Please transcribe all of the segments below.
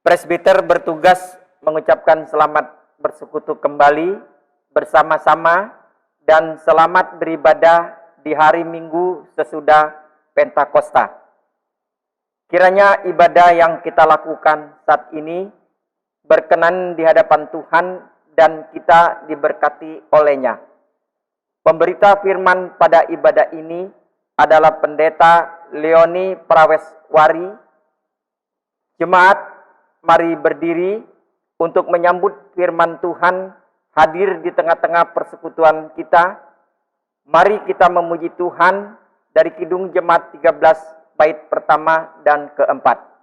Presbiter bertugas mengucapkan selamat bersekutu kembali bersama-sama dan selamat beribadah di hari Minggu sesudah Pentakosta. Kiranya ibadah yang kita lakukan saat ini berkenan di hadapan Tuhan dan kita diberkati olehnya. Pemberita firman pada ibadah ini adalah Pendeta Leoni Praweswari. Jemaat, mari berdiri untuk menyambut firman Tuhan hadir di tengah-tengah persekutuan kita. Mari kita memuji Tuhan dari Kidung Jemaat 13 bait pertama dan keempat.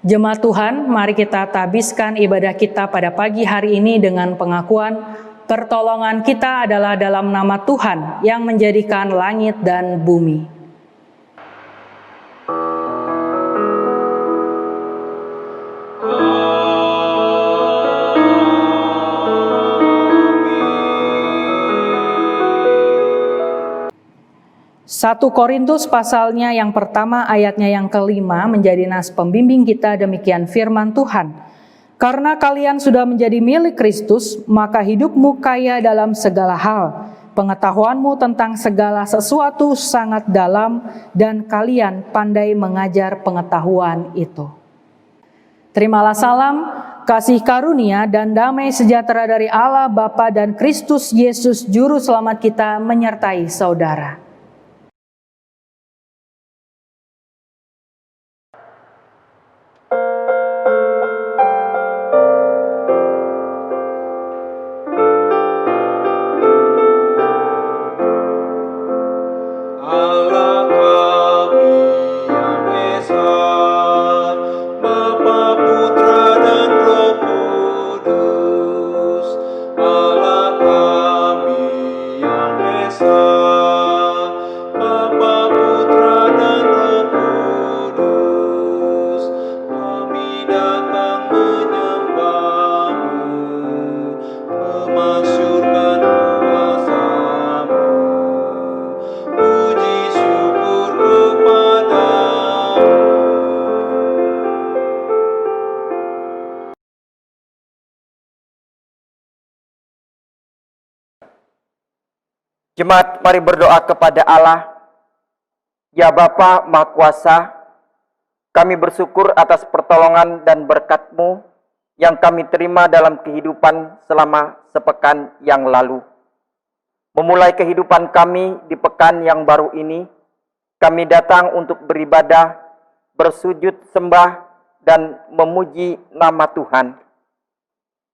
Jemaat Tuhan, mari kita tabiskan ibadah kita pada pagi hari ini dengan pengakuan pertolongan kita adalah dalam nama Tuhan yang menjadikan langit dan bumi. Satu Korintus pasalnya yang pertama ayatnya yang kelima menjadi nas pembimbing kita, demikian firman Tuhan. Karena kalian sudah menjadi milik Kristus, maka hidupmu kaya dalam segala hal. Pengetahuanmu tentang segala sesuatu sangat dalam dan kalian pandai mengajar pengetahuan itu. Terimalah salam, kasih karunia dan damai sejahtera dari Allah Bapa dan Kristus Yesus Juru Selamat kita menyertai saudara. Jemaat, mari berdoa kepada Allah. Ya Bapa Maha Kuasa, kami bersyukur atas pertolongan dan berkat-Mu yang kami terima dalam kehidupan selama sepekan yang lalu. Memulai kehidupan kami di pekan yang baru ini, kami datang untuk beribadah, bersujud sembah, dan memuji nama Tuhan.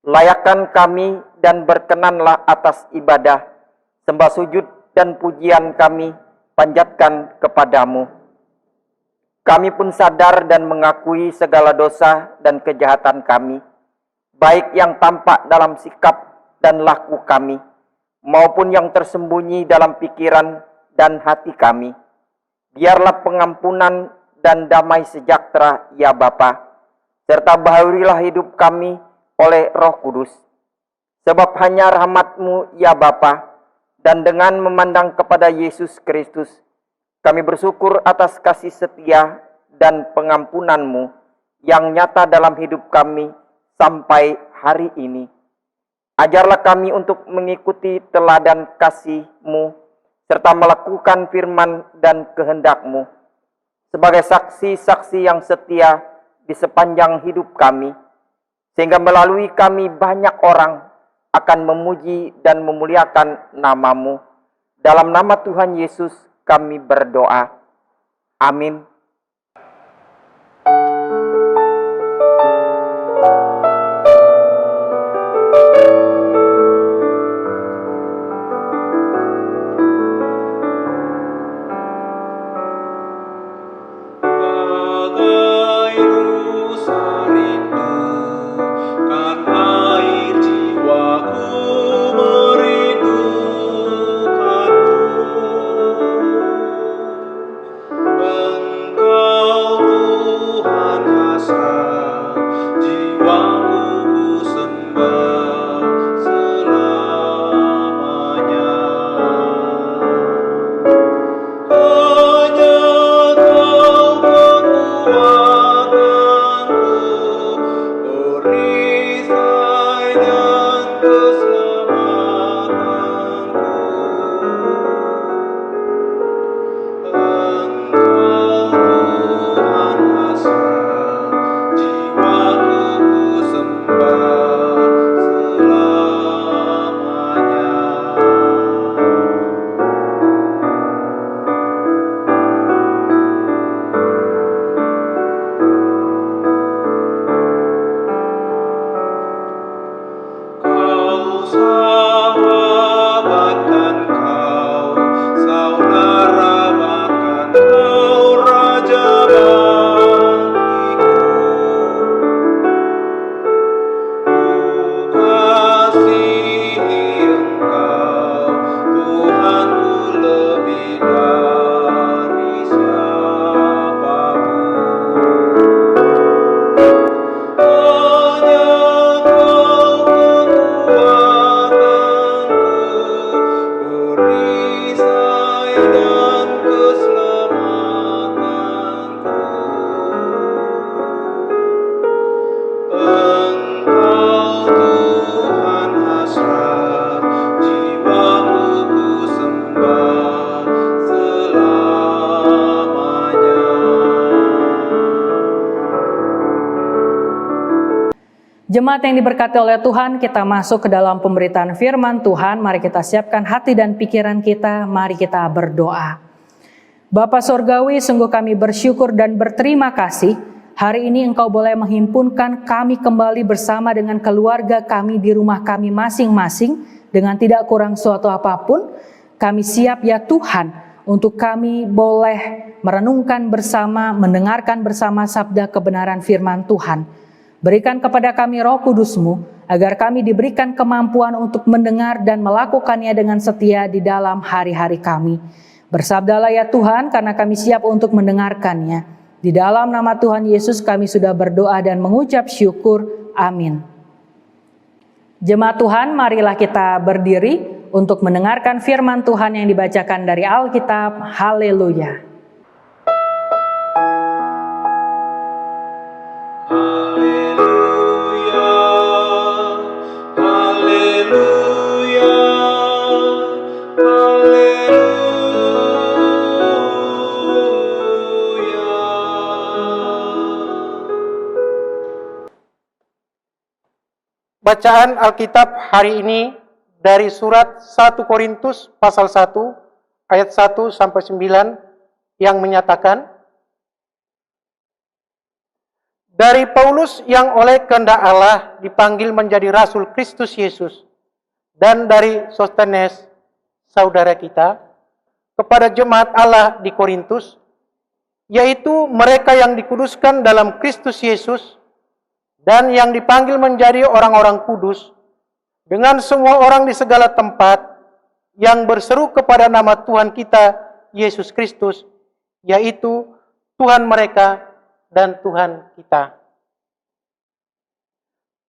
Layakkan kami dan berkenanlah atas ibadah, sembah sujud dan pujian kami panjatkan kepadamu. Kami pun sadar dan mengakui segala dosa dan kejahatan kami, baik yang tampak dalam sikap dan laku kami, maupun yang tersembunyi dalam pikiran dan hati kami. Biarlah pengampunan dan damai sejahtera ya Bapa, serta bahurilah hidup kami oleh Roh Kudus. Sebab hanya rahmat-Mu ya Bapa, dan dengan memandang kepada Yesus Kristus, kami bersyukur atas kasih setia dan pengampunan-Mu yang nyata dalam hidup kami sampai hari ini. Ajarlah kami untuk mengikuti teladan kasih-Mu, serta melakukan firman dan kehendak-Mu, sebagai saksi-saksi yang setia di sepanjang hidup kami, sehingga melalui kami banyak orang akan memuji dan memuliakan nama-Mu. Dalam nama Tuhan Yesus kami berdoa. Amin. hasrat, jiwaku ku sembah selamanya. Hanya Kau kekuatanku, perisai dan keselamatanku. Engkau Tuhan hasrat, jiwaku ku sembah selamanya. Kau sahabat dan Kau saudara, bahkan Kau Raja bagiku. Ku kasihi Engkau, Tuhanku, lebih dari siapapun. Hanya Kau kekuatanku, perisai dan keselamatanku. Engkau Tuhan hasrat, jiwaku ku sembah selamanya. Jemaat yang diberkati oleh Tuhan, kita masuk ke dalam pemberitaan firman Tuhan. Mari kita siapkan hati dan pikiran kita, mari kita berdoa. Bapa Sorgawi, sungguh kami bersyukur dan berterima kasih. Hari ini Engkau boleh menghimpunkan kami kembali bersama dengan keluarga kami di rumah kami masing-masing dengan tidak kurang suatu apapun. Kami siap ya Tuhan untuk kami boleh merenungkan bersama, mendengarkan bersama sabda kebenaran firman Tuhan. Berikan kepada kami Roh Kudus-Mu, agar kami diberikan kemampuan untuk mendengar dan melakukannya dengan setia di dalam hari-hari kami. Bersabdalah ya Tuhan, karena kami siap untuk mendengarkannya. Di dalam nama Tuhan Yesus kami sudah berdoa dan mengucap syukur. Amin. Jemaat Tuhan, marilah kita berdiri untuk mendengarkan firman Tuhan yang dibacakan dari Alkitab. Haleluya. Haleluya, haleluya, haleluya. Bacaan Alkitab hari ini dari surat 1 Korintus pasal 1 ayat 1 sampai 9 yang menyatakan, dari Paulus yang oleh kehendak Allah dipanggil menjadi Rasul Kristus Yesus, dan dari Sostenes, saudara kita, kepada jemaat Allah di Korintus, yaitu mereka yang dikuduskan dalam Kristus Yesus, dan yang dipanggil menjadi orang-orang kudus, dengan semua orang di segala tempat, yang berseru kepada nama Tuhan kita, Yesus Kristus, yaitu Tuhan mereka dan Tuhan kita.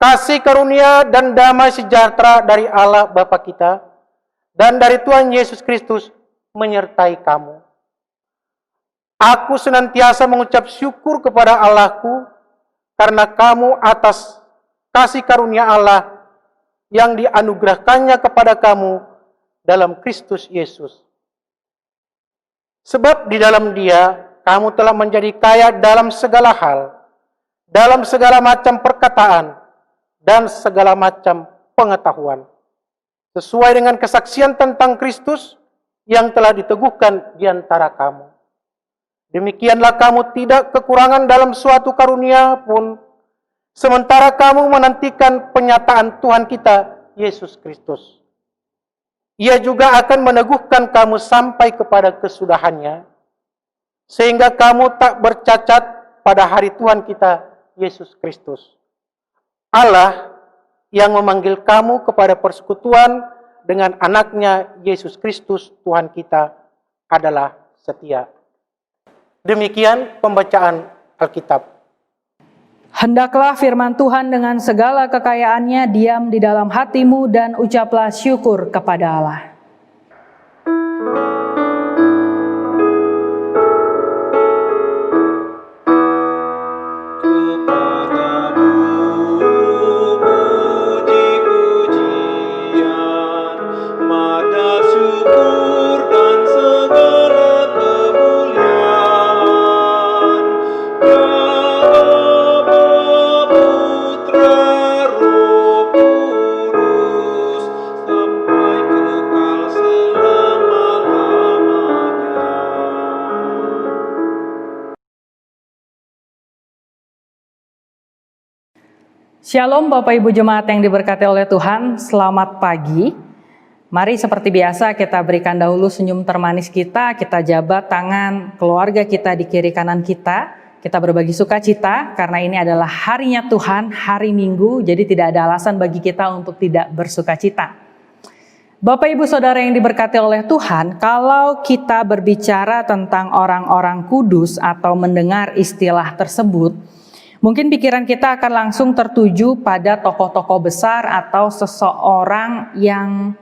Kasih karunia dan damai sejahtera dari Allah Bapa kita dan dari Tuhan Yesus Kristus menyertai kamu. Aku senantiasa mengucap syukur kepada Allahku karena kamu atas kasih karunia Allah yang dianugerahkannya kepada kamu dalam Kristus Yesus. Sebab di dalam Dia kamu telah menjadi kaya dalam segala hal, dalam segala macam perkataan, dan segala macam pengetahuan, sesuai dengan kesaksian tentang Kristus yang telah diteguhkan di antara kamu. Demikianlah kamu tidak kekurangan dalam suatu karunia pun, sementara kamu menantikan penyataan Tuhan kita, Yesus Kristus. Ia juga akan meneguhkan kamu sampai kepada kesudahannya, sehingga kamu tak bercacat pada hari Tuhan kita, Yesus Kristus. Allah yang memanggil kamu kepada persekutuan dengan anaknya Yesus Kristus Tuhan kita adalah setia. Demikian pembacaan Alkitab. Hendaklah firman Tuhan dengan segala kekayaannya diam di dalam hatimu dan ucaplah syukur kepada Allah. Shalom Bapak Ibu Jemaat yang diberkati oleh Tuhan, selamat pagi. Mari seperti biasa kita berikan dahulu senyum termanis kita jabat tangan keluarga kita di kiri kanan kita berbagi sukacita karena ini adalah harinya Tuhan, hari Minggu, jadi tidak ada alasan bagi kita untuk tidak bersukacita. Bapak Ibu Saudara yang diberkati oleh Tuhan, kalau kita berbicara tentang orang-orang kudus atau mendengar istilah tersebut, mungkin pikiran kita akan langsung tertuju pada tokoh-tokoh besar atau seseorang yang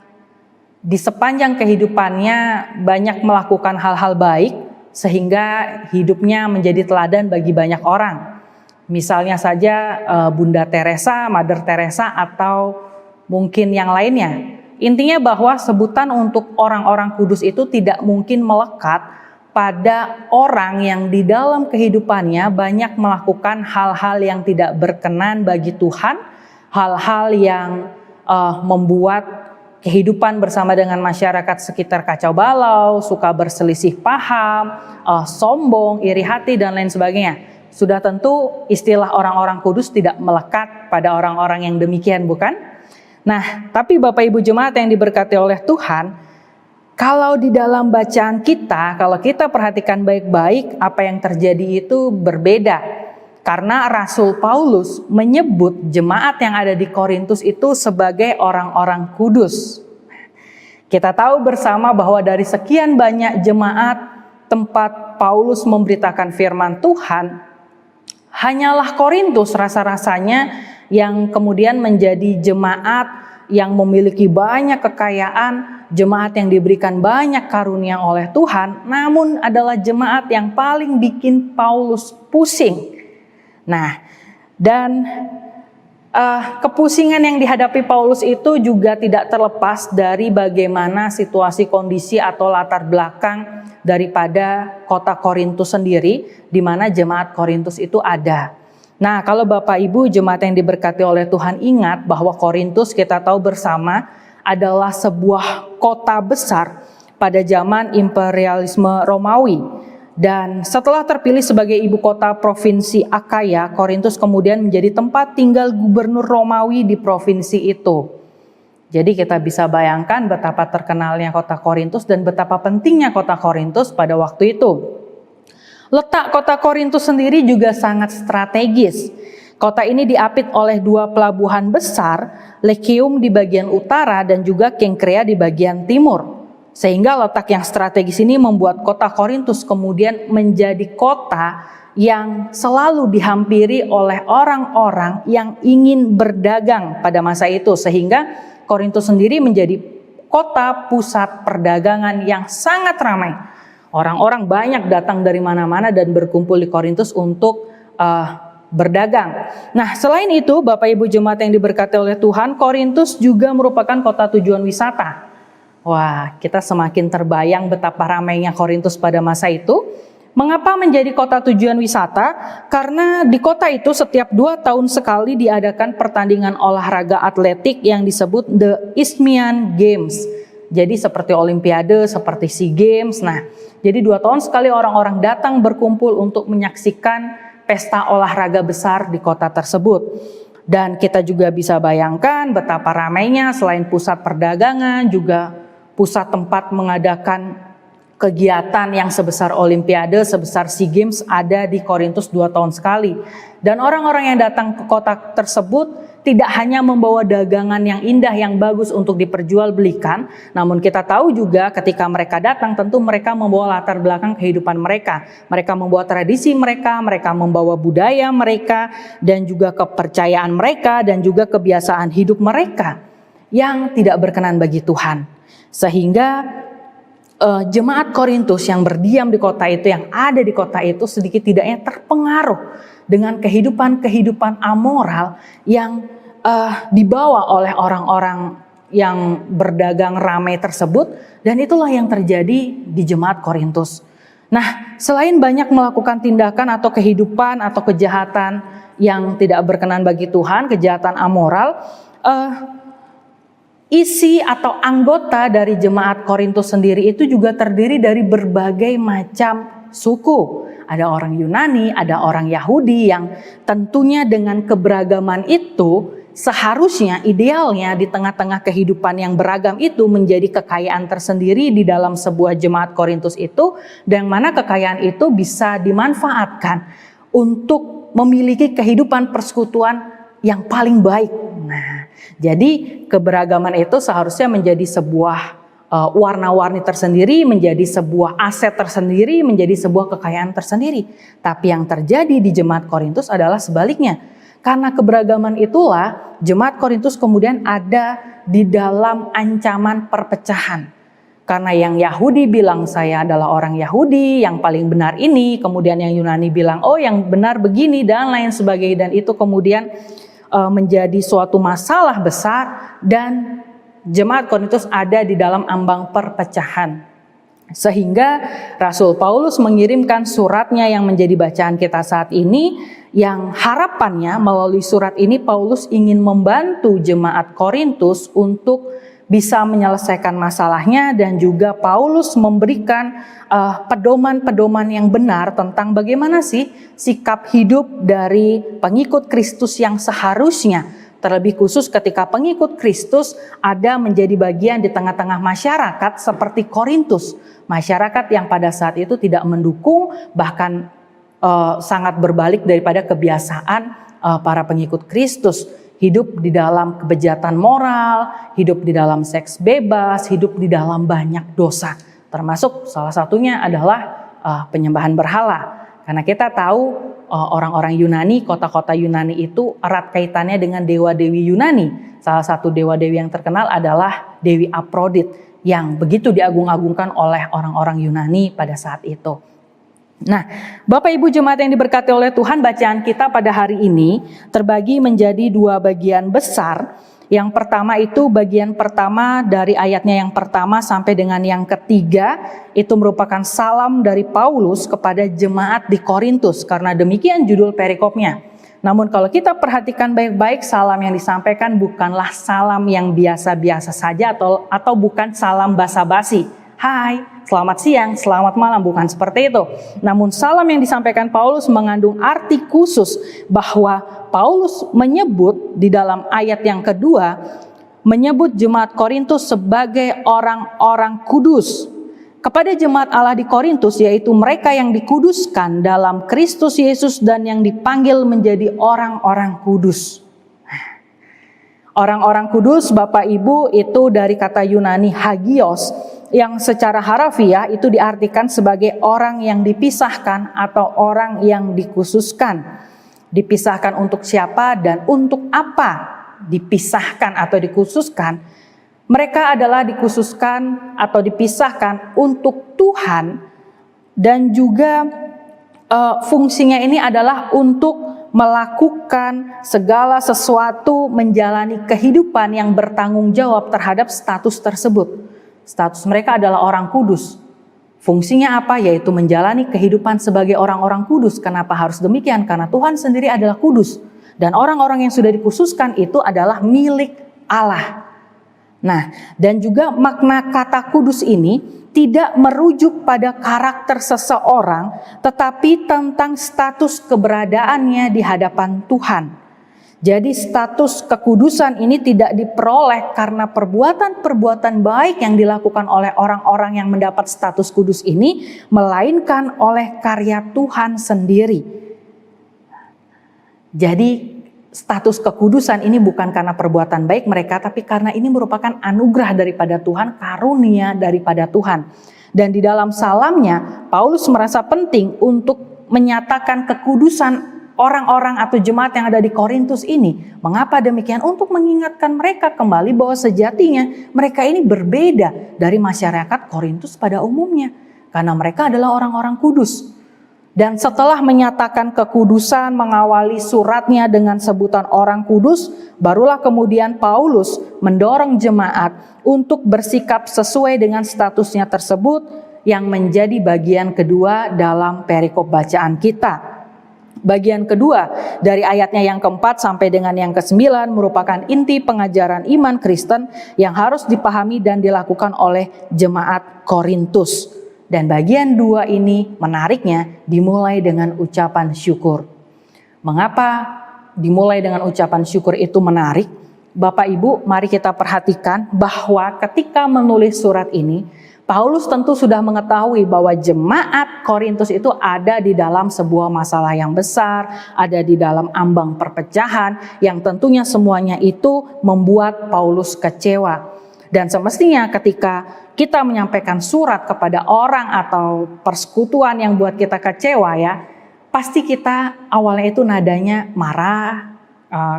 di sepanjang kehidupannya banyak melakukan hal-hal baik sehingga hidupnya menjadi teladan bagi banyak orang. Misalnya saja Bunda Teresa, Mother Teresa atau mungkin yang lainnya. Intinya bahwa sebutan untuk orang-orang kudus itu tidak mungkin melekat pada orang yang di dalam kehidupannya banyak melakukan hal-hal yang tidak berkenan bagi Tuhan, hal-hal yang membuat kehidupan bersama dengan masyarakat sekitar kacau balau, suka berselisih paham, sombong, iri hati, dan lain sebagainya. Sudah tentu istilah orang-orang kudus tidak melekat pada orang-orang yang demikian, bukan? Nah, tapi Bapak Ibu Jemaat yang diberkati oleh Tuhan, kalau di dalam bacaan kita, kalau kita perhatikan baik-baik, apa yang terjadi itu berbeda. Karena Rasul Paulus menyebut jemaat yang ada di Korintus itu sebagai orang-orang kudus. Kita tahu bersama bahwa dari sekian banyak jemaat tempat Paulus memberitakan firman Tuhan, hanyalah Korintus rasa-rasanya yang kemudian menjadi jemaat yang memiliki banyak kekayaan, jemaat yang diberikan banyak karunia oleh Tuhan, namun adalah jemaat yang paling bikin Paulus pusing. Nah, dan kepusingan yang dihadapi Paulus itu juga tidak terlepas dari bagaimana situasi, kondisi atau latar belakang daripada kota Korintus sendiri, di mana jemaat Korintus itu ada. Nah, kalau Bapak Ibu jemaat yang diberkati oleh Tuhan ingat bahwa Korintus kita tahu bersama adalah sebuah kota besar pada zaman imperialisme Romawi. Dan setelah terpilih sebagai ibu kota provinsi Akaya, Korintus kemudian menjadi tempat tinggal gubernur Romawi di provinsi itu. Jadi kita bisa bayangkan betapa terkenalnya kota Korintus dan betapa pentingnya kota Korintus pada waktu itu. Letak kota Korintus sendiri juga sangat strategis. Kota ini diapit oleh dua pelabuhan besar, Lekium di bagian utara dan juga Kenkrea di bagian timur. Sehingga letak yang strategis ini membuat kota Korintus kemudian menjadi kota yang selalu dihampiri oleh orang-orang yang ingin berdagang pada masa itu. Sehingga Korintus sendiri menjadi kota pusat perdagangan yang sangat ramai. Orang-orang banyak datang dari mana-mana dan berkumpul di Korintus untuk berdagang. Nah, selain itu Bapak Ibu jemaat yang diberkati oleh Tuhan, Korintus juga merupakan kota tujuan wisata. Wah, kita semakin terbayang betapa ramainya Korintus pada masa itu. Mengapa menjadi kota tujuan wisata? Karena di kota itu setiap 2 tahun sekali diadakan pertandingan olahraga atletik yang disebut The Isthmian Games. Jadi seperti Olimpiade, seperti SEA Games. Nah, jadi 2 tahun sekali orang-orang datang berkumpul untuk menyaksikan pesta olahraga besar di kota tersebut. Dan kita juga bisa bayangkan betapa ramainya selain pusat perdagangan, juga pusat tempat mengadakan kegiatan yang sebesar Olimpiade, sebesar SEA Games ada di Korintus 2 tahun sekali. Dan orang-orang yang datang ke kota tersebut tidak hanya membawa dagangan yang indah, yang bagus untuk diperjualbelikan, namun kita tahu juga ketika mereka datang tentu mereka membawa latar belakang kehidupan mereka. Mereka membawa tradisi mereka membawa budaya mereka, dan juga kepercayaan mereka, dan juga kebiasaan hidup mereka yang tidak berkenan bagi Tuhan. Sehingga jemaat Korintus yang berdiam di kota itu, yang ada di kota itu, sedikit tidaknya terpengaruh dengan kehidupan amoral yang dibawa oleh orang-orang yang berdagang ramai tersebut, dan itulah yang terjadi di jemaat Korintus. Nah, selain banyak melakukan tindakan atau kehidupan atau kejahatan yang tidak berkenan bagi Tuhan, kejahatan amoral, isi atau anggota dari jemaat Korintus sendiri itu juga terdiri dari berbagai macam suku. Ada orang Yunani, ada orang Yahudi, yang tentunya dengan keberagaman itu seharusnya idealnya di tengah-tengah kehidupan yang beragam itu menjadi kekayaan tersendiri di dalam sebuah jemaat Korintus itu, dan mana kekayaan itu bisa dimanfaatkan untuk memiliki kehidupan persekutuan yang paling baik. Nah, jadi keberagaman itu seharusnya menjadi sebuah warna-warni tersendiri, menjadi sebuah aset tersendiri, menjadi sebuah kekayaan tersendiri. Tapi yang terjadi di jemaat Korintus adalah sebaliknya. Karena keberagaman itulah jemaat Korintus kemudian ada di dalam ancaman perpecahan. Karena yang Yahudi bilang saya adalah orang Yahudi yang paling benar ini, kemudian yang Yunani bilang oh yang benar begini, dan lain sebagainya. Dan itu kemudian menjadi suatu masalah besar, dan jemaat Korintus ada di dalam ambang perpecahan. Sehingga Rasul Paulus mengirimkan suratnya yang menjadi bacaan kita saat ini, yang harapannya melalui surat ini Paulus ingin membantu jemaat Korintus untuk bisa menyelesaikan masalahnya, dan juga Paulus memberikan pedoman-pedoman yang benar tentang bagaimana sih sikap hidup dari pengikut Kristus yang seharusnya. Terlebih khusus ketika pengikut Kristus ada menjadi bagian di tengah-tengah masyarakat seperti Korintus. Masyarakat yang pada saat itu tidak mendukung, bahkan sangat berbalik daripada kebiasaan para pengikut Kristus. Hidup di dalam kebejatan moral, hidup di dalam seks bebas, hidup di dalam banyak dosa. Termasuk salah satunya adalah penyembahan berhala. Karena kita tahu orang-orang Yunani, kota-kota Yunani itu erat kaitannya dengan dewa-dewi Yunani. Salah satu dewa-dewi yang terkenal adalah Dewi Aphrodite yang begitu diagung-agungkan oleh orang-orang Yunani pada saat itu. Nah, Bapak Ibu jemaat yang diberkati oleh Tuhan, bacaan kita pada hari ini terbagi menjadi dua bagian besar. Yang pertama itu bagian pertama dari ayatnya yang pertama sampai dengan yang ketiga, itu merupakan salam dari Paulus kepada jemaat di Korintus, karena demikian judul perikopnya. Namun kalau kita perhatikan baik-baik, salam yang disampaikan bukanlah salam yang biasa-biasa saja atau bukan salam basa-basi. Hai, selamat siang, selamat malam, bukan seperti itu. Namun salam yang disampaikan Paulus mengandung arti khusus, bahwa Paulus menyebut di dalam ayat yang kedua, menyebut jemaat Korintus sebagai orang-orang kudus. Kepada jemaat Allah di Korintus, yaitu mereka yang dikuduskan dalam Kristus Yesus dan yang dipanggil menjadi orang-orang kudus. Orang-orang kudus, Bapak Ibu, itu dari kata Yunani hagios, yang secara harafiah itu diartikan sebagai orang yang dipisahkan atau orang yang dikhususkan. Dipisahkan untuk siapa dan untuk apa dipisahkan atau dikhususkan? Mereka adalah dikhususkan atau dipisahkan untuk Tuhan, dan juga fungsinya ini adalah untuk melakukan segala sesuatu, menjalani kehidupan yang bertanggung jawab terhadap status tersebut. Status mereka adalah orang kudus. Fungsinya apa? Yaitu menjalani kehidupan sebagai orang-orang kudus. Kenapa harus demikian? Karena Tuhan sendiri adalah kudus. Dan orang-orang yang sudah dikhususkan itu adalah milik Allah. Nah, dan juga makna kata kudus ini tidak merujuk pada karakter seseorang, tetapi tentang status keberadaannya di hadapan Tuhan. Jadi status kekudusan ini tidak diperoleh karena perbuatan-perbuatan baik yang dilakukan oleh orang-orang yang mendapat status kudus ini, melainkan oleh karya Tuhan sendiri. Jadi status kekudusan ini bukan karena perbuatan baik mereka, tapi karena ini merupakan anugerah daripada Tuhan, karunia daripada Tuhan. Dan di dalam salamnya, Paulus merasa penting untuk menyatakan kekudusan orang-orang atau jemaat yang ada di Korintus ini. Mengapa demikian? Untuk mengingatkan mereka kembali bahwa sejatinya mereka ini berbeda dari masyarakat Korintus pada umumnya. Karena mereka adalah orang-orang kudus. Dan setelah menyatakan kekudusan, mengawali suratnya dengan sebutan orang kudus, barulah kemudian Paulus mendorong jemaat untuk bersikap sesuai dengan statusnya tersebut yang menjadi bagian kedua dalam perikop bacaan kita. Bagian kedua dari ayatnya yang keempat sampai dengan yang ke-9 merupakan inti pengajaran iman Kristen yang harus dipahami dan dilakukan oleh jemaat Korintus. Dan bagian 2 ini menariknya dimulai dengan ucapan syukur. Mengapa dimulai dengan ucapan syukur itu menarik? Bapak Ibu, mari kita perhatikan bahwa ketika menulis surat ini, Paulus tentu sudah mengetahui bahwa jemaat Korintus itu ada di dalam sebuah masalah yang besar, ada di dalam ambang perpecahan yang tentunya semuanya itu membuat Paulus kecewa. Dan semestinya ketika kita menyampaikan surat kepada orang atau persekutuan yang buat kita kecewa ya, pasti kita awalnya itu nadanya marah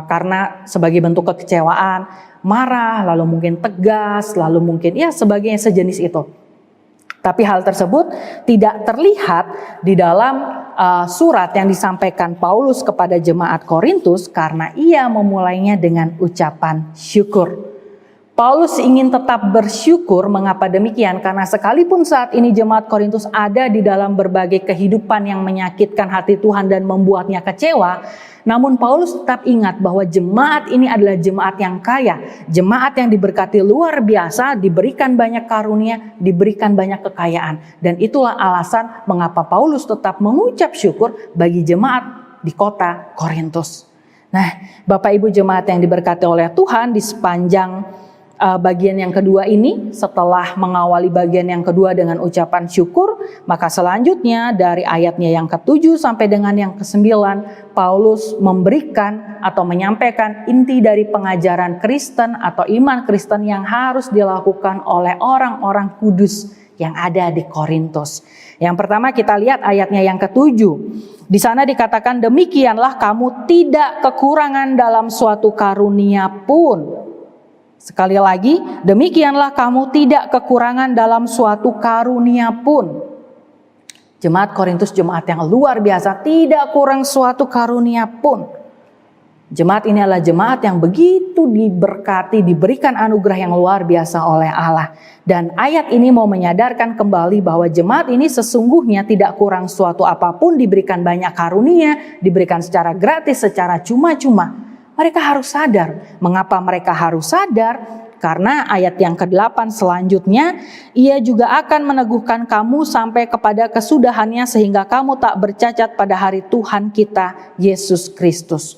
karena sebagai bentuk kekecewaan, marah, lalu mungkin tegas, lalu mungkin ya sebagainya sejenis itu. Tapi hal tersebut tidak terlihat di dalam surat yang disampaikan Paulus kepada jemaat Korintus karena ia memulainya dengan ucapan syukur. Paulus ingin tetap bersyukur. Mengapa demikian? Karena sekalipun saat ini jemaat Korintus ada di dalam berbagai kehidupan yang menyakitkan hati Tuhan dan membuatnya kecewa, namun Paulus tetap ingat bahwa jemaat ini adalah jemaat yang kaya, jemaat yang diberkati luar biasa, diberikan banyak karunia, diberikan banyak kekayaan. Dan itulah alasan mengapa Paulus tetap mengucap syukur bagi jemaat di kota Korintus. Nah, Bapak Ibu jemaat yang diberkati oleh Tuhan, di sepanjang bagian yang kedua ini, setelah mengawali bagian yang kedua dengan ucapan syukur, maka selanjutnya dari ayatnya yang ke-7 sampai dengan yang ke-9, Paulus memberikan atau menyampaikan inti dari pengajaran Kristen atau iman Kristen yang harus dilakukan oleh orang-orang kudus yang ada di Korintus. Yang pertama kita lihat ayatnya yang ke-7. Di sana dikatakan, demikianlah kamu tidak kekurangan dalam suatu karunia pun. Sekali lagi, demikianlah kamu tidak kekurangan dalam suatu karunia pun. Jemaat Korintus jemaat yang luar biasa, tidak kurang suatu karunia pun. Jemaat ini adalah jemaat yang begitu diberkati, diberikan anugerah yang luar biasa oleh Allah. Dan ayat ini mau menyadarkan kembali bahwa jemaat ini sesungguhnya tidak kurang suatu apapun, diberikan banyak karunia, diberikan secara gratis, secara cuma-cuma. Mereka harus sadar. Mengapa mereka harus sadar? Karena ayat yang ke-8 selanjutnya, ia juga akan meneguhkan kamu sampai kepada kesudahannya sehingga kamu tak bercacat pada hari Tuhan kita Yesus Kristus.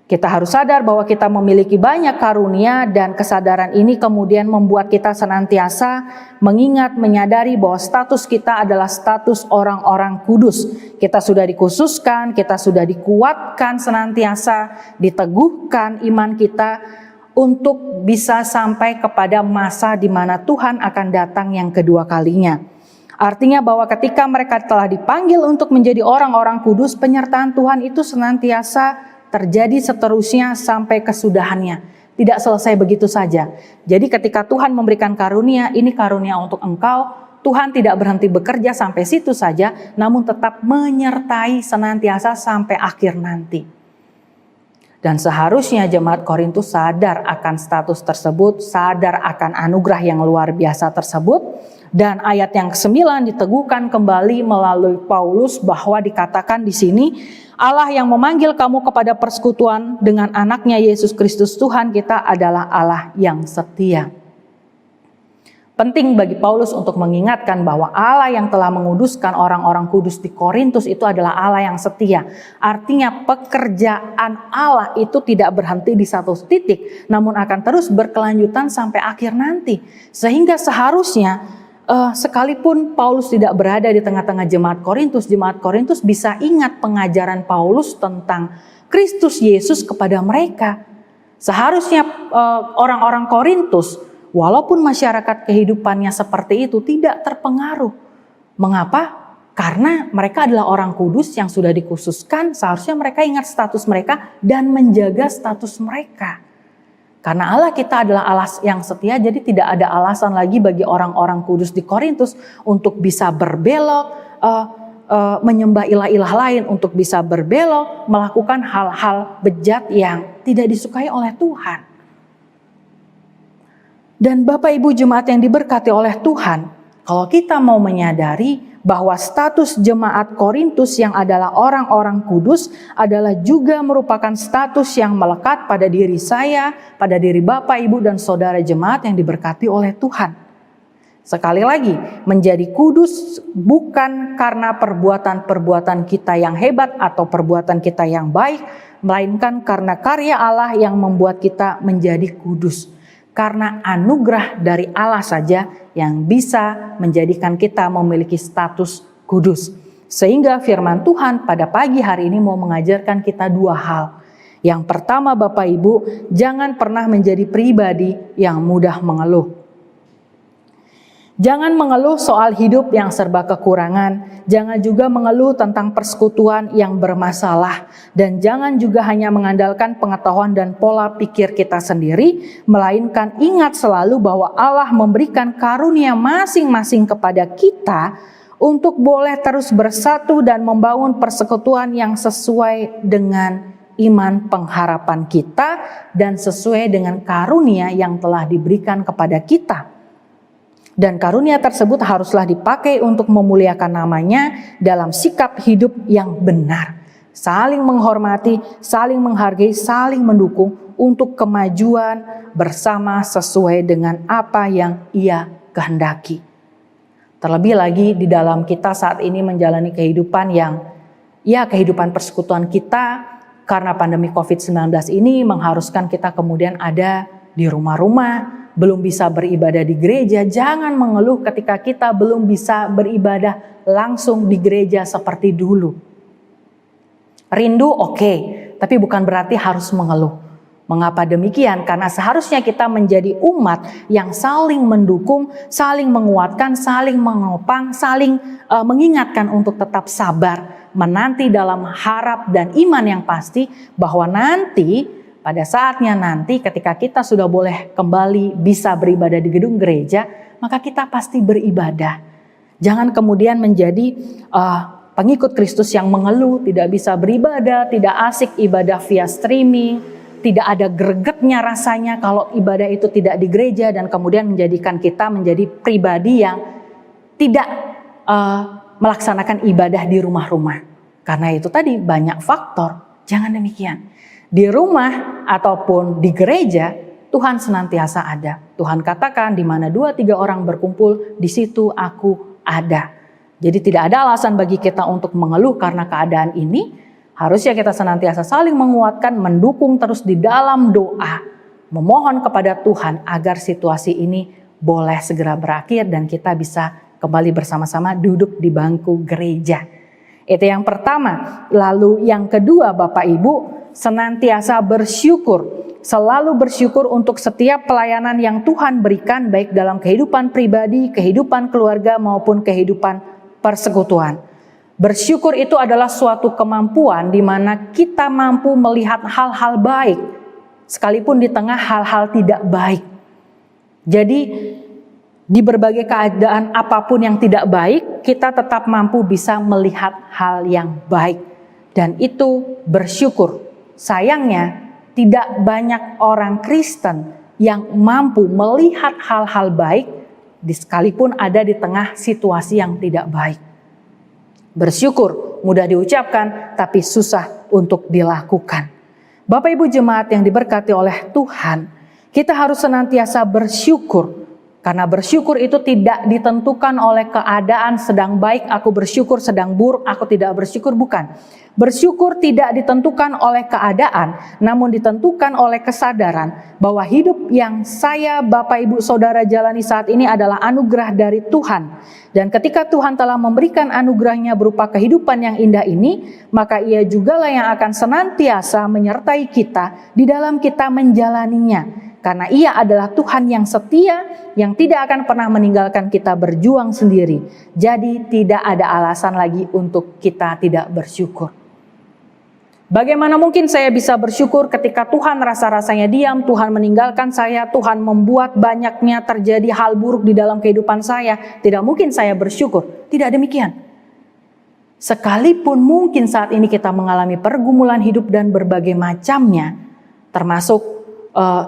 Kita harus sadar bahwa kita memiliki banyak karunia dan kesadaran ini kemudian membuat kita senantiasa mengingat, menyadari bahwa status kita adalah status orang-orang kudus. Kita sudah dikhususkan, kita sudah dikuatkan senantiasa, diteguhkan iman kita untuk bisa sampai kepada masa di mana Tuhan akan datang yang kedua kalinya. Artinya bahwa ketika mereka telah dipanggil untuk menjadi orang-orang kudus, penyertaan Tuhan itu senantiasa terjadi seterusnya sampai kesudahannya. Tidak selesai begitu saja. Jadi ketika Tuhan memberikan karunia, ini karunia untuk engkau, Tuhan tidak berhenti bekerja sampai situ saja, namun tetap menyertai senantiasa sampai akhir nanti. Dan seharusnya jemaat Korintus sadar akan status tersebut, sadar akan anugerah yang luar biasa tersebut. Dan ayat yang ke-9 diteguhkan kembali melalui Paulus bahwa dikatakan di sini, Allah yang memanggil kamu kepada persekutuan dengan anaknya Yesus Kristus Tuhan kita adalah Allah yang setia. Penting bagi Paulus untuk mengingatkan bahwa Allah yang telah menguduskan orang-orang kudus di Korintus itu adalah Allah yang setia. Artinya pekerjaan Allah itu tidak berhenti di satu titik, namun akan terus berkelanjutan sampai akhir nanti. Sehingga seharusnya sekalipun Paulus tidak berada di tengah-tengah jemaat Korintus bisa ingat pengajaran Paulus tentang Kristus Yesus kepada mereka. Seharusnya orang-orang Korintus, walaupun masyarakat kehidupannya seperti itu, tidak terpengaruh. Mengapa? Karena mereka adalah orang kudus yang sudah dikhususkan, seharusnya mereka ingat status mereka dan menjaga status mereka. Karena Allah kita adalah Allah yang setia, jadi tidak ada alasan lagi bagi orang-orang kudus di Korintus untuk bisa berbelok, menyembah ilah-ilah lain, untuk bisa berbelok, melakukan hal-hal bejat yang tidak disukai oleh Tuhan. Dan Bapak Ibu jemaat yang diberkati oleh Tuhan, kalau kita mau menyadari bahwa status jemaat Korintus yang adalah orang-orang kudus adalah juga merupakan status yang melekat pada diri saya, pada diri Bapak, Ibu, dan saudara jemaat yang diberkati oleh Tuhan. Sekali lagi, menjadi kudus bukan karena perbuatan-perbuatan kita yang hebat atau perbuatan kita yang baik, melainkan karena karya Allah yang membuat kita menjadi kudus. Karena anugerah dari Allah saja yang bisa menjadikan kita memiliki status kudus. Sehingga firman Tuhan pada pagi hari ini mau mengajarkan kita dua hal. Yang pertama Bapak Ibu, jangan pernah menjadi pribadi yang mudah mengeluh. Jangan mengeluh soal hidup yang serba kekurangan, jangan juga mengeluh tentang persekutuan yang bermasalah, dan jangan juga hanya mengandalkan pengetahuan dan pola pikir kita sendiri, melainkan ingat selalu bahwa Allah memberikan karunia masing-masing kepada kita untuk boleh terus bersatu dan membangun persekutuan yang sesuai dengan iman pengharapan kita dan sesuai dengan karunia yang telah diberikan kepada kita. Dan karunia tersebut haruslah dipakai untuk memuliakan namanya dalam sikap hidup yang benar. Saling menghormati, saling menghargai, saling mendukung untuk kemajuan bersama sesuai dengan apa yang Ia kehendaki. Terlebih lagi di dalam kita saat ini menjalani kehidupan yang, ya kehidupan persekutuan kita karena pandemi COVID-19 ini mengharuskan kita kemudian ada di rumah-rumah, belum bisa beribadah di gereja. Jangan mengeluh ketika kita belum bisa beribadah langsung di gereja seperti dulu. Rindu oke, tapi bukan berarti harus mengeluh. Mengapa demikian? Karena seharusnya kita menjadi umat yang saling mendukung, saling menguatkan, saling menopang, saling mengingatkan untuk tetap sabar, menanti dalam harap dan iman yang pasti bahwa nanti pada saatnya nanti ketika kita sudah boleh kembali bisa beribadah di gedung gereja, maka kita pasti beribadah. Jangan kemudian menjadi pengikut Kristus yang mengeluh, tidak bisa beribadah, tidak asik ibadah via streaming, tidak ada gregetnya rasanya kalau ibadah itu tidak di gereja, dan kemudian menjadikan kita menjadi pribadi yang tidak melaksanakan ibadah di rumah-rumah. Karena itu tadi banyak faktor, jangan demikian. Di rumah ataupun di gereja, Tuhan senantiasa ada. Tuhan katakan di mana 2-3 orang berkumpul, di situ aku ada. Jadi tidak ada alasan bagi kita untuk mengeluh karena keadaan ini. Harusnya kita senantiasa saling menguatkan, mendukung terus di dalam doa. Memohon kepada Tuhan agar situasi ini boleh segera berakhir dan kita bisa kembali bersama-sama duduk di bangku gereja. Itu yang pertama. Lalu yang kedua Bapak Ibu, senantiasa bersyukur, selalu bersyukur untuk setiap pelayanan yang Tuhan berikan baik dalam kehidupan pribadi, kehidupan keluarga maupun kehidupan persekutuan. Bersyukur itu adalah suatu kemampuan di mana kita mampu melihat hal-hal baik sekalipun di tengah hal-hal tidak baik. Jadi di berbagai keadaan apapun yang tidak baik, kita tetap mampu bisa melihat hal yang baik, dan itu bersyukur. Sayangnya, tidak banyak orang Kristen yang mampu melihat hal-hal baik sekalipun ada di tengah situasi yang tidak baik. Bersyukur mudah diucapkan, tapi susah untuk dilakukan. Bapak Ibu jemaat yang diberkati oleh Tuhan, kita harus senantiasa bersyukur Karena bersyukur itu tidak ditentukan oleh keadaan sedang baik, aku bersyukur, sedang buruk, aku tidak bersyukur, bukan. Bersyukur tidak ditentukan oleh keadaan, namun ditentukan oleh kesadaran bahwa hidup yang saya, Bapak, Ibu, Saudara jalani saat ini adalah anugerah dari Tuhan. Dan ketika Tuhan telah memberikan anugerahnya berupa kehidupan yang indah ini, maka Ia jugalah yang akan senantiasa menyertai kita di dalam kita menjalaninya. Karena Ia adalah Tuhan yang setia, yang tidak akan pernah meninggalkan kita berjuang sendiri. Jadi tidak ada alasan lagi untuk kita tidak bersyukur. Bagaimana mungkin saya bisa bersyukur ketika Tuhan rasa-rasanya diam, Tuhan meninggalkan saya, Tuhan membuat banyaknya terjadi hal buruk di dalam kehidupan saya. Tidak mungkin saya bersyukur. Tidak demikian. Sekalipun mungkin saat ini kita mengalami pergumulan hidup dan berbagai macamnya, termasuk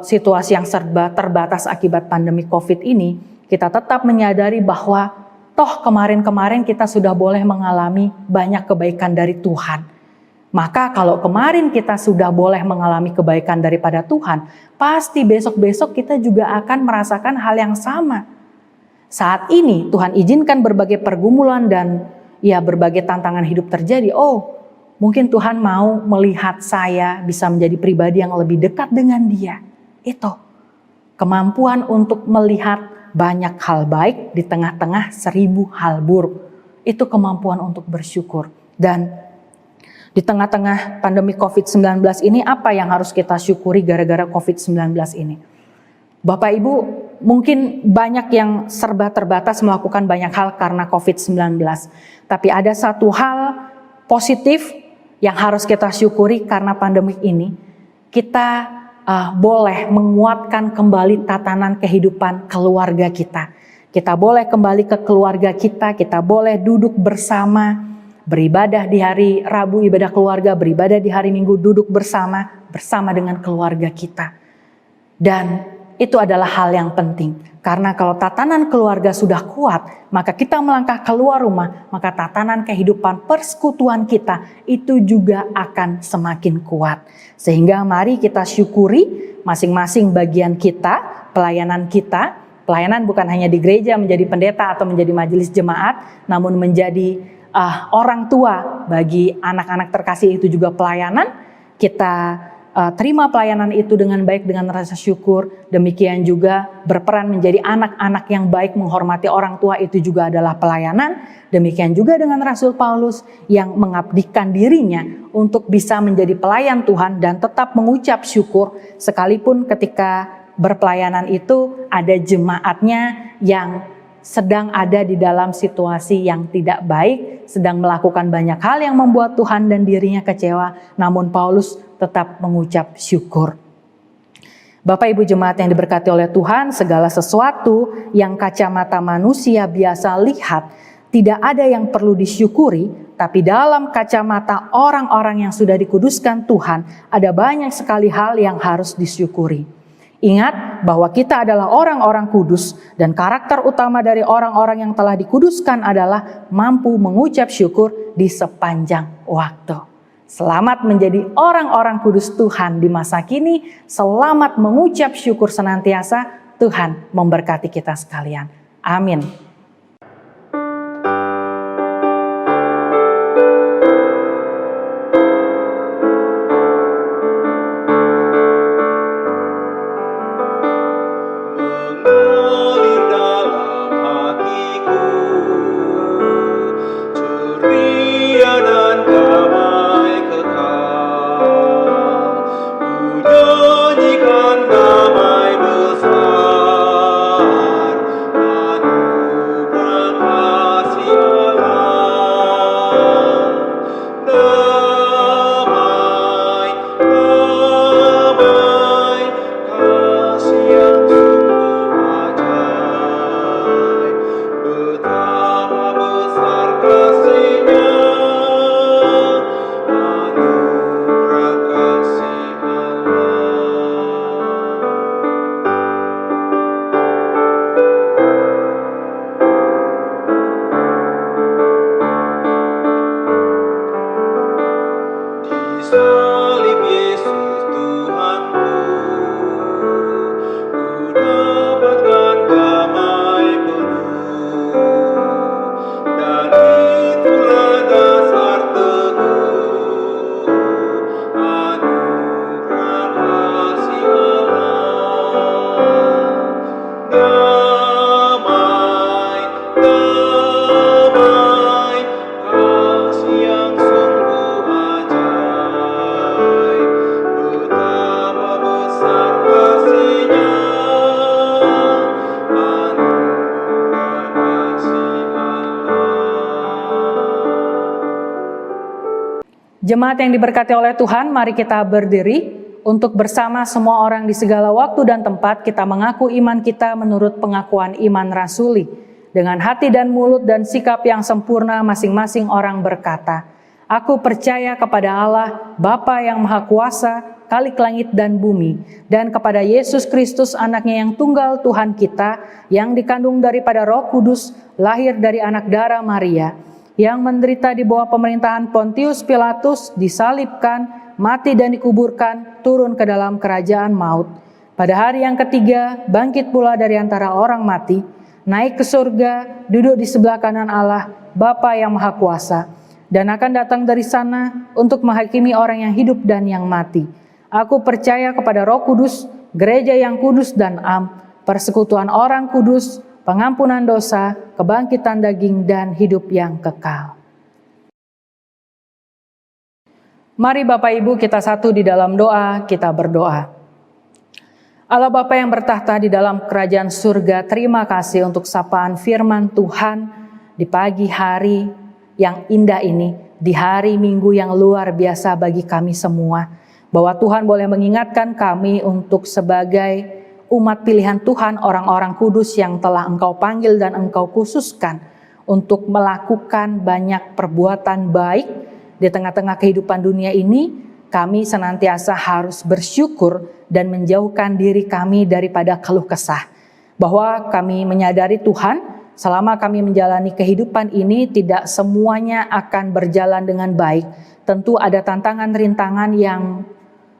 situasi yang serba terbatas akibat pandemi COVID ini, kita tetap menyadari bahwa toh kemarin-kemarin kita sudah boleh mengalami banyak kebaikan dari Tuhan. Maka kalau kemarin kita sudah boleh mengalami kebaikan daripada Tuhan, pasti besok-besok kita juga akan merasakan hal yang sama. Saat ini Tuhan izinkan berbagai pergumulan dan berbagai tantangan hidup terjadi. Mungkin Tuhan mau melihat saya bisa menjadi pribadi yang lebih dekat dengan Dia. Itu kemampuan untuk melihat banyak hal baik di tengah-tengah 1000 hal buruk. Itu kemampuan untuk bersyukur. Dan di tengah-tengah pandemi COVID-19 ini, apa yang harus kita syukuri gara-gara COVID-19 ini? Bapak Ibu, mungkin banyak yang serba terbatas melakukan banyak hal karena COVID-19. Tapi ada satu hal positif yang harus kita syukuri karena pandemi ini, kita boleh menguatkan kembali tatanan kehidupan keluarga kita. Kita boleh kembali ke keluarga kita boleh duduk bersama, beribadah di hari Rabu ibadah keluarga, beribadah di hari Minggu duduk bersama dengan keluarga kita. Dan itu adalah hal yang penting. Karena kalau tatanan keluarga sudah kuat, maka kita melangkah keluar rumah, maka tatanan kehidupan persekutuan kita itu juga akan semakin kuat. Sehingga mari kita syukuri masing-masing bagian kita, pelayanan kita. Pelayanan bukan hanya di gereja menjadi pendeta atau menjadi majelis jemaat, namun menjadi orang tua bagi anak-anak terkasih itu juga pelayanan. Kita terima pelayanan itu dengan baik, dengan rasa syukur. Demikian juga berperan menjadi anak-anak yang baik, menghormati orang tua itu juga adalah pelayanan. Demikian juga dengan Rasul Paulus yang mengabdikan dirinya untuk bisa menjadi pelayan Tuhan dan tetap mengucap syukur sekalipun ketika berpelayanan itu ada jemaatnya yang sedang ada di dalam situasi yang tidak baik, sedang melakukan banyak hal yang membuat Tuhan dan dirinya kecewa, namun Paulus tetap mengucap syukur. Bapak Ibu jemaat yang diberkati oleh Tuhan, segala sesuatu yang kacamata manusia biasa lihat, tidak ada yang perlu disyukuri, tapi dalam kacamata orang-orang yang sudah dikuduskan Tuhan, ada banyak sekali hal yang harus disyukuri. Ingat bahwa kita adalah orang-orang kudus dan karakter utama dari orang-orang yang telah dikuduskan adalah mampu mengucap syukur di sepanjang waktu. Selamat menjadi orang-orang kudus Tuhan di masa kini. Selamat mengucap syukur senantiasa. Tuhan memberkati kita sekalian. Amin. Mengalir dalam hatiku ceria dan damai kekal, ku nyanyikan damai besar, anugerah Jemaat yang diberkati oleh Tuhan, mari kita berdiri untuk bersama semua orang di segala waktu dan tempat kita mengaku iman kita menurut pengakuan iman rasuli. Dengan hati dan mulut dan sikap yang sempurna masing-masing orang berkata, "Aku percaya kepada Allah, Bapa yang Maha Kuasa, Khalik langit dan bumi, dan kepada Yesus Kristus anaknya yang tunggal Tuhan kita, yang dikandung daripada Roh Kudus, lahir dari anak darah Maria, yang menderita di bawah pemerintahan Pontius Pilatus, disalibkan, mati dan dikuburkan, turun ke dalam kerajaan maut. Pada hari yang ketiga, bangkit pula dari antara orang mati, naik ke surga, duduk di sebelah kanan Allah, Bapa yang Maha Kuasa, dan akan datang dari sana untuk menghakimi orang yang hidup dan yang mati. Aku percaya kepada Roh Kudus, gereja yang kudus dan am, persekutuan orang kudus, pengampunan dosa, kebangkitan daging, dan hidup yang kekal." Mari Bapak Ibu kita satu di dalam doa, kita berdoa. Allah Bapa yang bertahta di dalam kerajaan surga, terima kasih untuk sapaan firman Tuhan di pagi hari yang indah ini, di hari Minggu yang luar biasa bagi kami semua. Bahwa Tuhan boleh mengingatkan kami untuk sebagai umat pilihan Tuhan, orang-orang kudus yang telah Engkau panggil dan Engkau khususkan untuk melakukan banyak perbuatan baik di tengah-tengah kehidupan dunia ini. Kami senantiasa harus bersyukur dan menjauhkan diri kami daripada keluh kesah. Bahwa kami menyadari Tuhan, selama kami menjalani kehidupan ini tidak semuanya akan berjalan dengan baik. Tentu ada tantangan-rintangan yang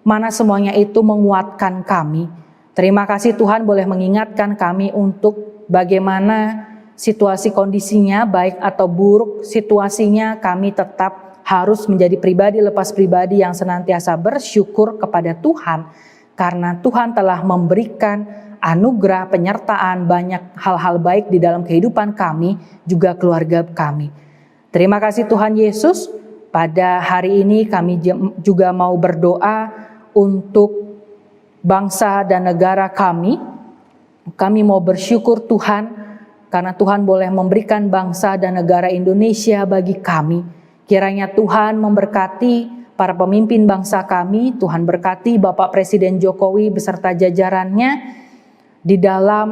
mana semuanya itu menguatkan kami. Terima kasih Tuhan boleh mengingatkan kami untuk bagaimana situasi kondisinya, baik atau buruk situasinya, kami tetap harus menjadi pribadi lepas pribadi yang senantiasa bersyukur kepada Tuhan. Karena Tuhan telah memberikan anugerah penyertaan banyak hal-hal baik di dalam kehidupan kami, juga keluarga kami. Terima kasih Tuhan Yesus, pada hari ini kami juga mau berdoa untuk bangsa dan negara kami. Kami mau bersyukur Tuhan karena Tuhan boleh memberikan bangsa dan negara Indonesia bagi kami. Kiranya Tuhan memberkati para pemimpin bangsa kami, Tuhan berkati Bapak Presiden Jokowi beserta jajarannya di dalam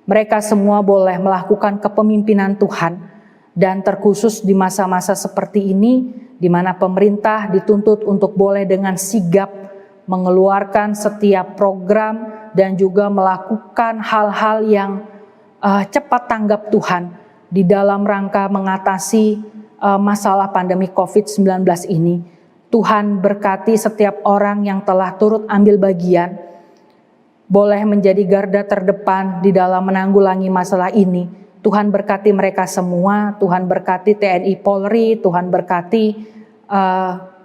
mereka semua boleh melakukan kepemimpinan Tuhan, dan terkhusus di masa-masa seperti ini di mana pemerintah dituntut untuk boleh dengan sigap mengeluarkan setiap program dan juga melakukan hal-hal yang cepat tanggap Tuhan di dalam rangka mengatasi masalah pandemi COVID-19 ini. Tuhan berkati setiap orang yang telah turut ambil bagian, boleh menjadi garda terdepan di dalam menanggulangi masalah ini. Tuhan berkati mereka semua, Tuhan berkati TNI Polri, Tuhan berkati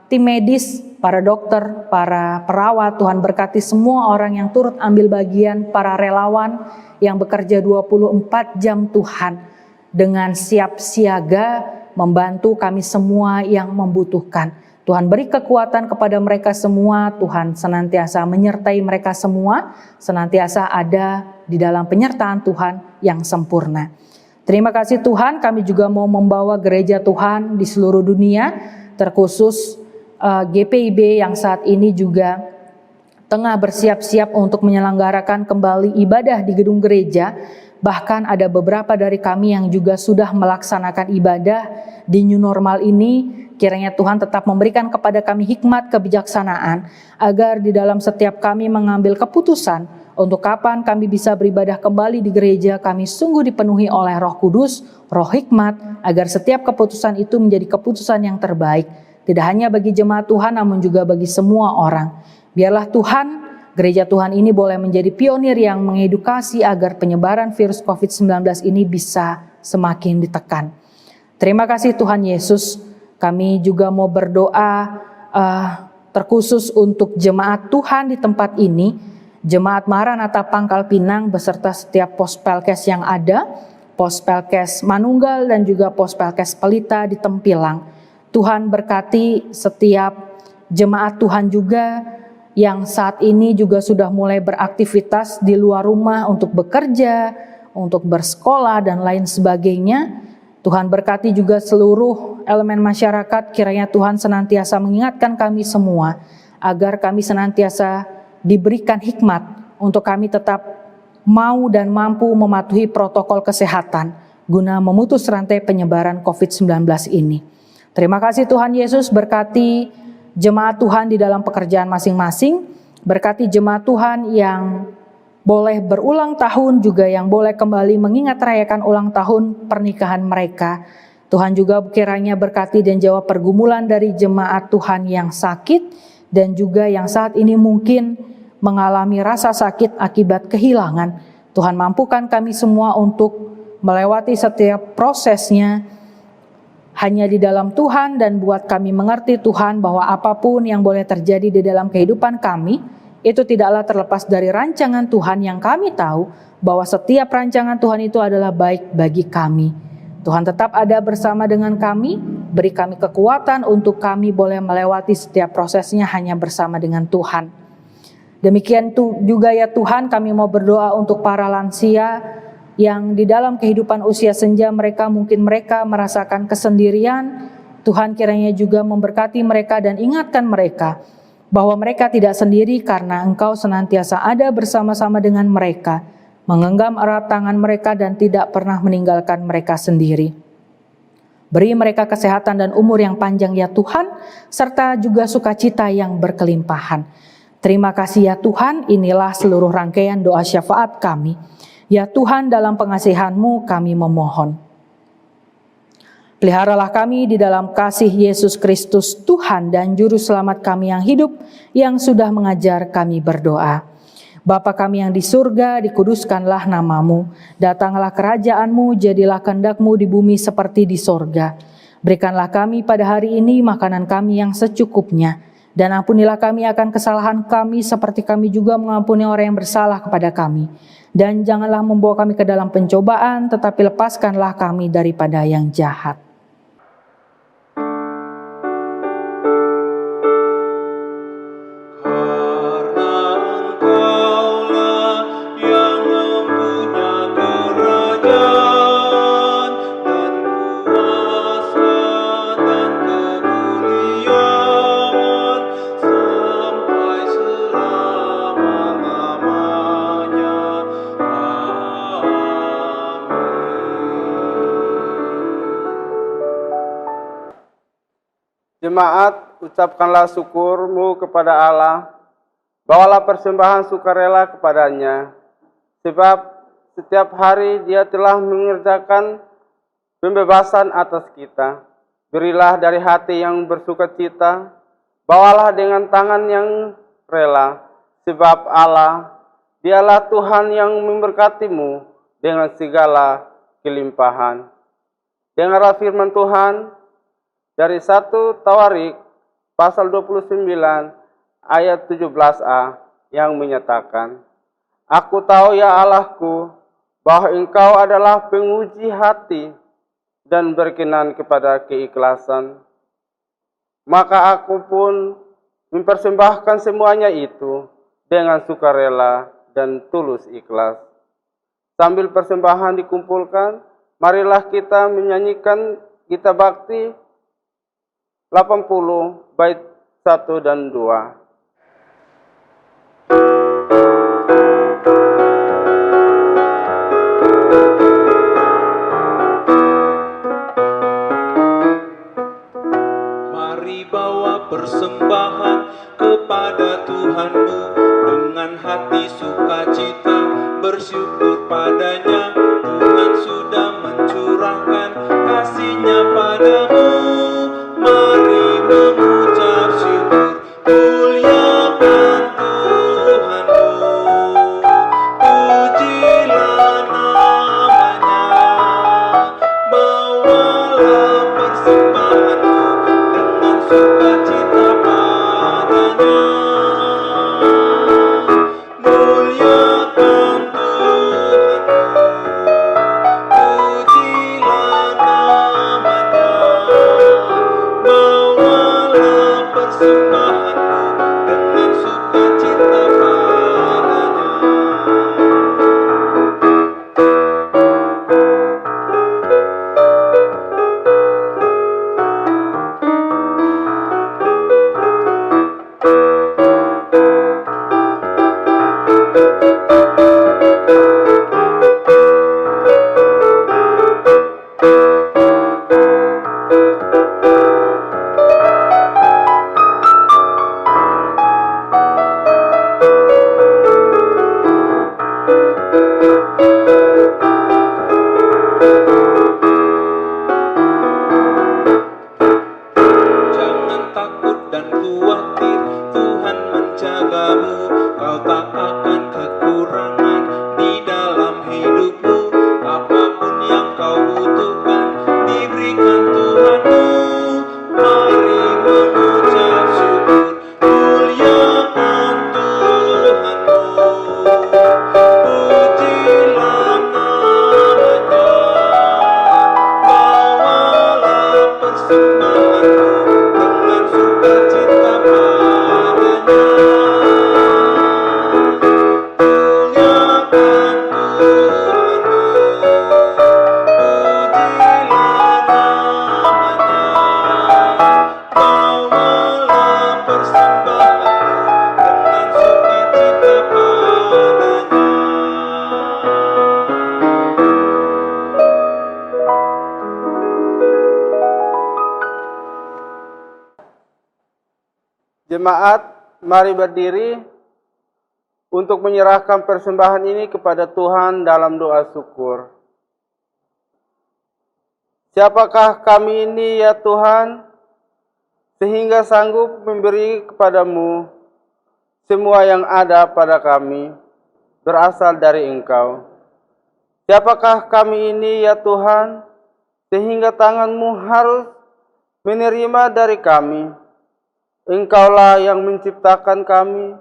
tim medis, para dokter, para perawat, Tuhan berkati semua orang yang turut ambil bagian, para relawan yang bekerja 24 jam Tuhan dengan siap siaga membantu kami semua yang membutuhkan. Tuhan beri kekuatan kepada mereka semua, Tuhan senantiasa menyertai mereka semua, senantiasa ada di dalam penyertaan Tuhan yang sempurna. Terima kasih Tuhan, kami juga mau membawa gereja Tuhan di seluruh dunia, terkhusus GPIB yang saat ini juga tengah bersiap-siap untuk menyelenggarakan kembali ibadah di gedung gereja. Bahkan ada beberapa dari kami yang juga sudah melaksanakan ibadah di new normal ini. Kiranya Tuhan tetap memberikan kepada kami hikmat kebijaksanaan, agar di dalam setiap kami mengambil keputusan untuk kapan kami bisa beribadah kembali di gereja, kami sungguh dipenuhi oleh Roh Kudus, Roh Hikmat, agar setiap keputusan itu menjadi keputusan yang terbaik. Tidak hanya bagi jemaat Tuhan, namun juga bagi semua orang. Biarlah Tuhan, gereja Tuhan ini boleh menjadi pionir yang mengedukasi agar penyebaran virus COVID-19 ini bisa semakin ditekan. Terima kasih Tuhan Yesus. Kami juga mau berdoa terkhusus untuk jemaat Tuhan di tempat ini. Jemaat Maranatha Pangkal Pinang beserta setiap Pospelkes yang ada, Pospelkes Manunggal dan juga Pospelkes Pelita di Tempilang. Tuhan berkati setiap jemaat Tuhan juga yang saat ini juga sudah mulai beraktivitas di luar rumah untuk bekerja, untuk bersekolah dan lain sebagainya. Tuhan berkati juga seluruh elemen masyarakat, kiranya Tuhan senantiasa mengingatkan kami semua, agar kami senantiasa diberikan hikmat untuk kami tetap mau dan mampu mematuhi protokol kesehatan, guna memutus rantai penyebaran COVID-19 ini. Terima kasih Tuhan Yesus, berkati jemaat Tuhan di dalam pekerjaan masing-masing, berkati jemaat Tuhan yang boleh berulang tahun, juga yang boleh kembali mengingat rayakan ulang tahun pernikahan mereka. Tuhan juga kiranya berkati dan jawab pergumulan dari jemaat Tuhan yang sakit, dan juga yang saat ini mungkin mengalami rasa sakit akibat kehilangan. Tuhan mampukan kami semua untuk melewati setiap prosesnya hanya di dalam Tuhan, dan buat kami mengerti Tuhan bahwa apapun yang boleh terjadi di dalam kehidupan kami, itu tidaklah terlepas dari rancangan Tuhan yang kami tahu bahwa setiap rancangan Tuhan itu adalah baik bagi kami. Tuhan tetap ada bersama dengan kami, beri kami kekuatan untuk kami boleh melewati setiap prosesnya hanya bersama dengan Tuhan. Demikian juga ya Tuhan, kami mau berdoa untuk para lansia yang di dalam kehidupan usia senja mereka merasakan kesendirian. Tuhan kiranya juga memberkati mereka dan ingatkan mereka bahwa mereka tidak sendiri, karena Engkau senantiasa ada bersama-sama dengan mereka, menggenggam erat tangan mereka dan tidak pernah meninggalkan mereka sendiri. Beri mereka kesehatan dan umur yang panjang ya Tuhan, serta juga sukacita yang berkelimpahan. Terima kasih ya Tuhan, inilah seluruh rangkaian doa syafaat kami. Ya Tuhan, dalam pengasihan-Mu kami memohon. Peliharalah kami di dalam kasih Yesus Kristus Tuhan dan Juru Selamat kami yang hidup, yang sudah mengajar kami berdoa. Bapa kami yang di surga, dikuduskanlah nama-Mu. Datanglah kerajaan-Mu, jadilah kehendak-Mu di bumi seperti di surga. Berikanlah kami pada hari ini makanan kami yang secukupnya. Dan ampunilah kami akan kesalahan kami, seperti kami juga mengampuni orang yang bersalah kepada kami. Dan janganlah membawa kami ke dalam pencobaan, tetapi lepaskanlah kami daripada yang jahat. Jemaat, ucapkanlah syukur-Mu kepada Allah, bawalah persembahan sukarela kepadanya, sebab setiap hari Dia telah mengerjakan pembebasan atas kita. Berilah dari hati yang bersukacita, bawalah dengan tangan yang rela, sebab Allah, Dialah Tuhan yang memberkatimu dengan segala kelimpahan. Dengarlah firman Tuhan dari 1 Tawarik pasal 29 ayat 17a yang menyatakan, Aku tahu ya Allahku, bahwa Engkau adalah penguji hati dan berkenan kepada keikhlasan. Maka aku pun mempersembahkan semuanya itu dengan sukarela dan tulus ikhlas. Sambil persembahan dikumpulkan, marilah kita menyanyikan Gita Bakti 80 bait 1 dan 2. Mari bawa persembahan kepada Tuhanmu dengan hati sukacita, bersyukur padanya. Tuhan sudah mencurahkan kasih-Nya padamu. Mari mengucap syukur, muliakan Tuhanmu, pujilah namanya, bawalah persembahanmu dengan sukacita padanya. Muliakan Tuhanmu, pujilah namanya, bawalah persembahanmu dengan sukacita padanya. Jemaat, mari berdiri untuk menyerahkan persembahan ini kepada Tuhan dalam doa syukur. Siapakah kami ini ya Tuhan, sehingga sanggup memberi kepadamu semua yang ada pada kami berasal dari Engkau. Siapakah kami ini ya Tuhan, sehingga tangan-Mu harus menerima dari kami. Engkaulah yang menciptakan kami,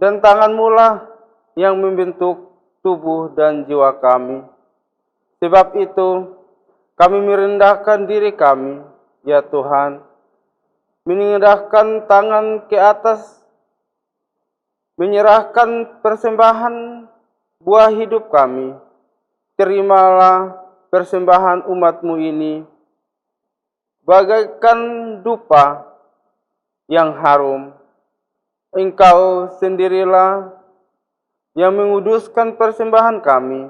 dan tangan-Mu lah yang membentuk tubuh dan jiwa kami. Sebab itu, kami merendahkan diri kami, ya Tuhan, mengendahkan tangan ke atas, menyerahkan persembahan buah hidup kami. Terimalah persembahan umat-Mu ini, bagaikan dupa yang harum. Engkau sendirilah yang menguduskan persembahan kami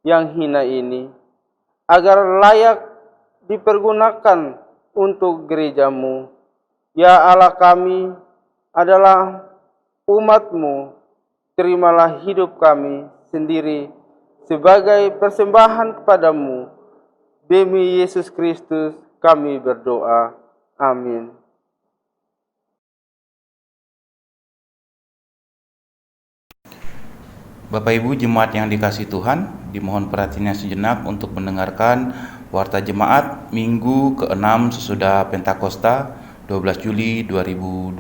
yang hina ini, agar layak dipergunakan untuk gereja-Mu. Ya Allah, kami adalah umat-Mu, terimalah hidup kami sendiri sebagai persembahan kepadamu. Demi Yesus Kristus kami berdoa. Amin. Bapak Ibu jemaat yang dikasihi Tuhan, dimohon perhatiannya sejenak untuk mendengarkan warta jemaat Minggu ke-6 sesudah Pentakosta 12 Juli 2020.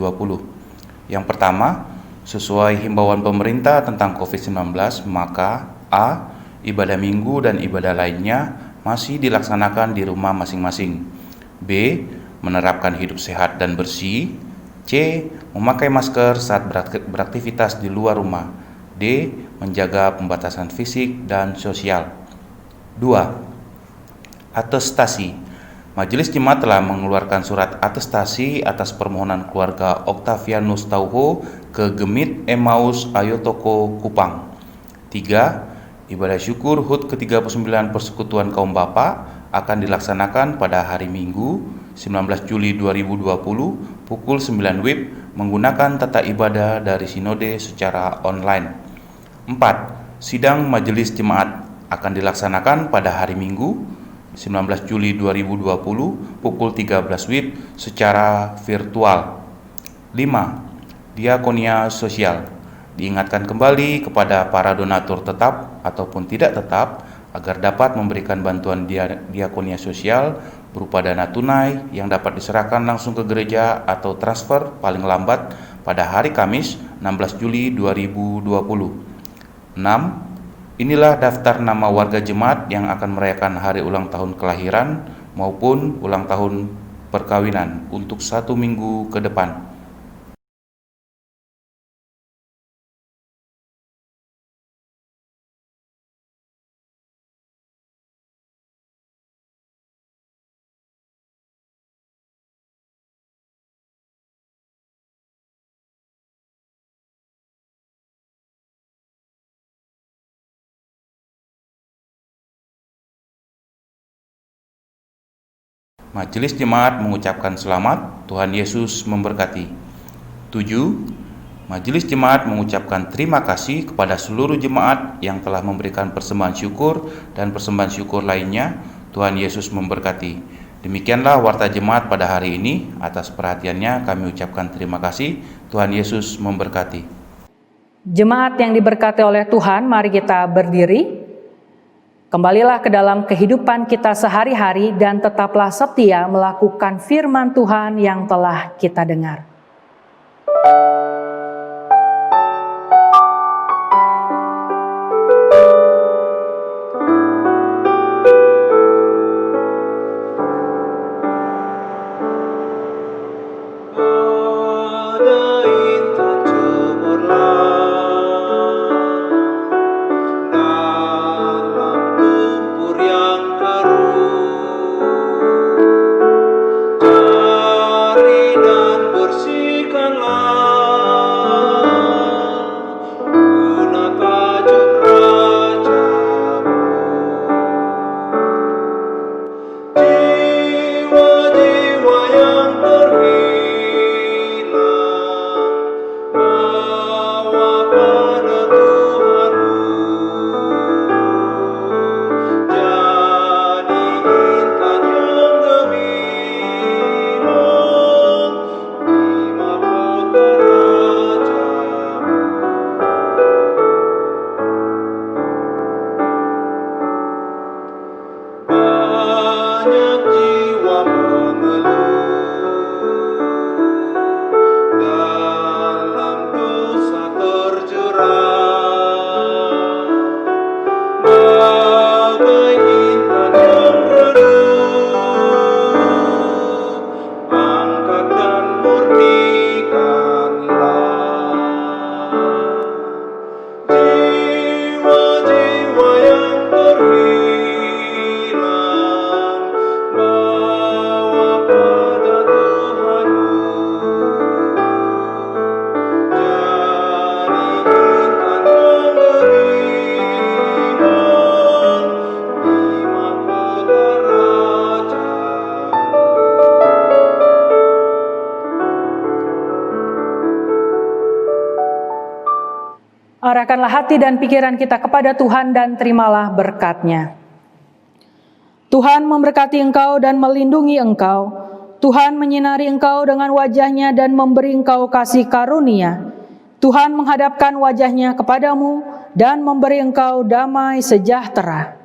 Yang pertama, sesuai himbauan pemerintah tentang COVID-19, maka A. Ibadah minggu dan ibadah lainnya masih dilaksanakan di rumah masing-masing. B. Menerapkan hidup sehat dan bersih. C. Memakai masker saat beraktivitas di luar rumah. D. Menjaga pembatasan fisik dan sosial. 2. Atestasi. Majelis Jemaat telah mengeluarkan surat atestasi atas permohonan keluarga Octavianus Tauho ke Gemit Emmaus Ayotoko Kupang. 3. Ibadah syukur HUT ke-39 Persekutuan Kaum Bapa akan dilaksanakan pada hari Minggu 19 Juli 2020 pukul 9 WIB menggunakan tata ibadah dari sinode secara online. 4. Sidang Majelis Jemaat akan dilaksanakan pada hari Minggu 19 Juli 2020 pukul 13 WIB secara virtual. 5. Diakonia Sosial. Diingatkan kembali kepada para donatur tetap ataupun tidak tetap agar dapat memberikan bantuan diakonia sosial berupa dana tunai yang dapat diserahkan langsung ke gereja atau transfer paling lambat pada hari Kamis 16 Juli 2020. 6. Inilah daftar nama warga jemaat yang akan merayakan hari ulang tahun kelahiran maupun ulang tahun perkawinan untuk 1 minggu ke depan. Majelis Jemaat mengucapkan selamat, Tuhan Yesus memberkati. 7. Majelis Jemaat mengucapkan terima kasih kepada seluruh jemaat yang telah memberikan persembahan syukur dan persembahan syukur lainnya. Tuhan Yesus memberkati. Demikianlah warta jemaat pada hari ini. Atas perhatiannya kami ucapkan terima kasih. Tuhan Yesus memberkati. Jemaat yang diberkati oleh Tuhan, mari kita berdiri. Kembalilah ke dalam kehidupan kita sehari-hari dan tetaplah setia melakukan firman Tuhan yang telah kita dengar. Ada intan cemerlang dalam lumpur yang keruh, cari dan bersih. Arahkanlah hati dan pikiran kita kepada Tuhan dan terimalah berkat-Nya. Tuhan memberkati engkau dan melindungi engkau. Tuhan menyinari engkau dengan wajah-Nya dan memberi engkau kasih karunia. Tuhan menghadapkan wajah-Nya kepadamu dan memberi engkau damai sejahtera.